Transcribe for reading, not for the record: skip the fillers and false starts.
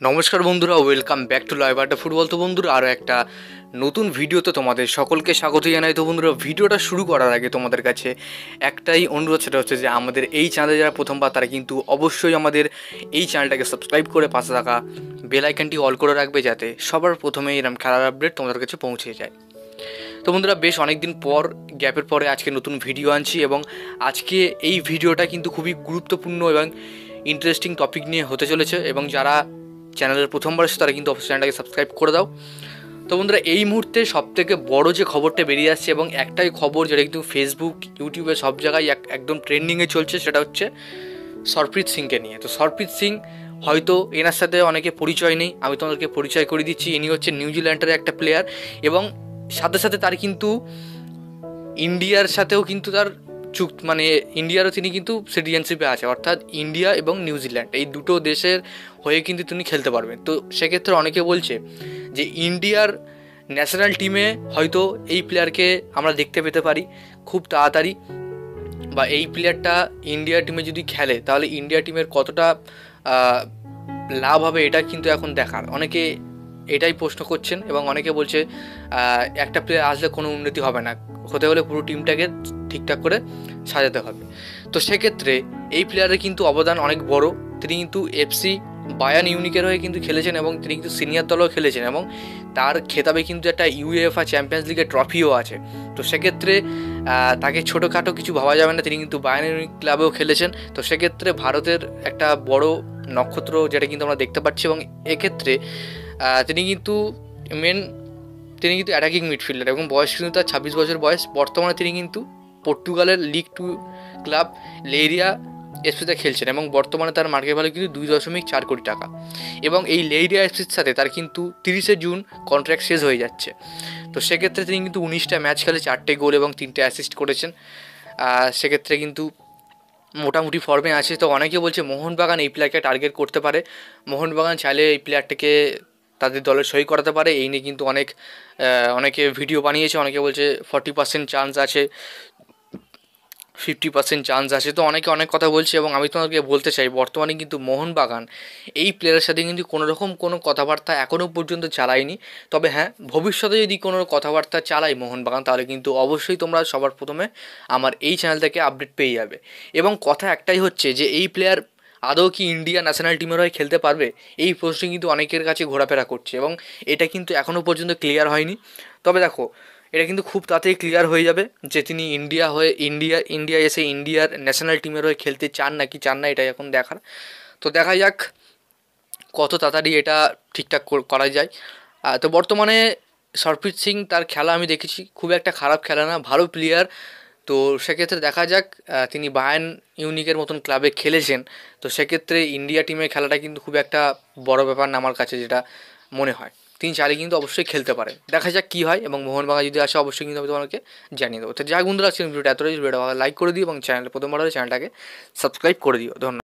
নমস্কার বন্ধুরা, welcome back to live আড্ডা ফুটবল। তো বন্ধুরা, আরও একটা নতুন ভিডিওতে তোমাদের সকলকে স্বাগত জানাই। তো বন্ধুরা, ভিডিওটা শুরু করার আগে তোমাদের কাছে একটাই অনুরোধ, সেটা হচ্ছে যে আমাদের এই চ্যানেলে যারা প্রথমবার তারা কিন্তু অবশ্যই আমাদের এই চ্যানেলটাকে সাবস্ক্রাইব করে পাশে থাকা বেল আইকনটি অল করে রাখবে, যাতে সবার প্রথমে এরকম খেলার আপডেট তোমাদের কাছে পৌঁছে যায়। তো বন্ধুরা, বেশ অনেক দিন পর গ্যাপের পরে আজকে নতুন ভিডিও আনছি, এবং আজকে এই ভিডিওটা কিন্তু খুবই গুরুত্বপূর্ণ এবং ইন্টারেস্টিং টপিক নিয়ে হতে চলেছে। এবং যারা চ্যানেলের প্রথমবার এসে তারা কিন্তু অবশ্যই চ্যানেলটাকে সাবস্ক্রাইব করে দাও। তো বন্ধুরা, এই মুহূর্তে সবথেকে বড় যে খবরটা বেরিয়ে আসছে, এবং একটাই খবর যেটা কিন্তু ফেসবুক, ইউটিউবে সব জায়গায় একদম ট্রেন্ডিংয়ে চলছে, সেটা হচ্ছে সরপ্রীত সিংকে নিয়ে। তো সরপ্রীত সিং, হয়তো এনার সাথে অনেকে পরিচয় নেই, আমি তোমাদেরকে পরিচয় করে দিচ্ছি। ইনি হচ্ছে নিউজিল্যান্ডের একটা প্লেয়ার, এবং সাথে সাথে তার কিন্তু ইন্ডিয়ার সাথেও কিন্তু তার মানে ইন্ডিয়ারও তিনি কিন্তু সিটিজেনশিপে আছে, অর্থাৎ ইন্ডিয়া এবং নিউজিল্যান্ড এই দুটো দেশের হয়ে কিন্তু তিনি খেলতে পারবেন। তো সেক্ষেত্রে অনেকে বলছে যে ইন্ডিয়ার ন্যাশনাল টিমে হয়তো এই প্লেয়ারকে আমরা দেখতে পেতে পারি খুব তাড়াতাড়ি, বা এই প্লেয়ারটা ইন্ডিয়া টিমে যদি খেলে তাহলে ইন্ডিয়া টিমের কতটা লাভ হবে, এটা কিন্তু এখন দেখার। অনেকে এটাই প্রশ্ন করছেন, এবং অনেকে বলছে একটা প্লেয়ার আসলে কোনো উন্নতি হবে না, হতে হলে পুরো টিমটাকে ঠিকঠাক করে সাজাতে হবে। তো সেক্ষেত্রে এই প্লেয়ারের কিন্তু অবদান অনেক বড়। তিনি কিন্তু এফসি বায়ার্ন মিউনিখের হয়ে কিন্তু খেলেছেন, এবং তিনি কিন্তু সিনিয়র দলেও খেলেছেন, এবং তার খেতাবে কিন্তু একটা ইউএফএ চ্যাম্পিয়ন্স লিগের ট্রফিও আছে। তো সেক্ষেত্রে তাকে ছোটোখাটো কিছু ভাবা যাবে না, তিনি কিন্তু বায়ার্ন মিউনিখ ক্লাবেও খেলেছেন। তো সেক্ষেত্রে ভারতের একটা বড় নক্ষত্র, যেটা কিন্তু আমরা দেখতে পাচ্ছি। এবং এক্ষেত্রে তিনি কিন্তু অ্যাটাকিং মিডফিল্ডার, এবং বয়স কিন্তু তার 26 বছর বয়স। বর্তমানে তিনি কিন্তু পর্তুগালের লিগ 2 ক্লাব লেইরিয়া এফসিতে খেলছেন, এবং বর্তমানে তার মার্কেট ভ্যালু কিন্তু 2.4 কোটি টাকা। এবং এই লেইরিয়া এফসির সাথে তার কিন্তু 30শে জুন কন্ট্রাক্ট শেষ হয়ে যাচ্ছে। তো সেক্ষেত্রে তিনি কিন্তু 19টা ম্যাচ খেলে 4টে গোল এবং 3টে অ্যাসিস্ট করেছেন। সেক্ষেত্রে কিন্তু মোটামুটি ফর্মে আছে। তো অনেকে বলছে মোহনবাগান এই প্লেয়ারকে টার্গেট করতে পারে, মোহনবাগান চাইলে এই প্লেয়ারটাকে তাদের দলের সই করাতে পারে। এই নিয়ে কিন্তু অনেকে ভিডিও বানিয়েছে। অনেকে বলছে 40% চান্স আছে, 50% চান্স আছে। তো অনেকে অনেক কথা বলছে, এবং আমি তোমাদেরকে বলতে চাই, বর্তমানে কিন্তু মোহনবাগান এই প্লেয়ারের সাথে কিন্তু কোনো কথাবার্তা এখনও পর্যন্ত চালায়নি। তবে হ্যাঁ, ভবিষ্যতে যদি কোনো কথাবার্তা চালায় মোহনবাগান, তাহলে কিন্তু অবশ্যই তোমরা সবার প্রথমে আমার এই চ্যানেল থেকে আপডেট পেয়ে যাবে। এবং কথা একটাই হচ্ছে যে এই প্লেয়ার আদৌ কি ইন্ডিয়া ন্যাশনাল টিমের হয়ে খেলতে পারবে, এই প্রশ্ন কিন্তু অনেকের কাছে ঘোরাফেরা করছে, এবং এটা কিন্তু এখনও পর্যন্ত ক্লিয়ার হয়নি। তবে দেখো, এটা কিন্তু খুব তাড়াতাড়ি ক্লিয়ার হয়ে যাবে যে তিনি ইন্ডিয়া এসে ইন্ডিয়ার ন্যাশনাল টিমের হয়ে খেলতে চান নাকি চান না, এটাই এখন দেখার। তো দেখা যাক কত তাড়াতাড়ি এটা ঠিকঠাক করা যায়। তো বর্তমানে সরপ্রীত সিং, তার খেলা আমি দেখেছি, খুব একটা খারাপ খেলা না, ভালো প্লেয়ার। তো সেক্ষেত্রে দেখা যাক, তিনি বায়ার্ন মিউনিখের মতন ক্লাবে খেলেছেন। তো সেক্ষেত্রে ইন্ডিয়া টিমের খেলাটা কিন্তু খুব একটা বড় ব্যাপার না আমার কাছে, যেটা মনে হয়। তিনি চাইলে কিন্তু অবশ্যই খেলতে পারেন, দেখা যাক কী হয়। এবং মোহনবাগান যদি আসে অবশ্যই কিন্তু আমি তোমাকে জানিয়ে দেবো। তো যাক বন্ধুরা, আজকের ভিডিওটা এতটাই। ভিডিওটা লাইক করে দিও, এবং চ্যানেলে প্রথমবার হলে চ্যানেলটাকে সাবস্ক্রাইব করে দিও। ধন্যবাদ।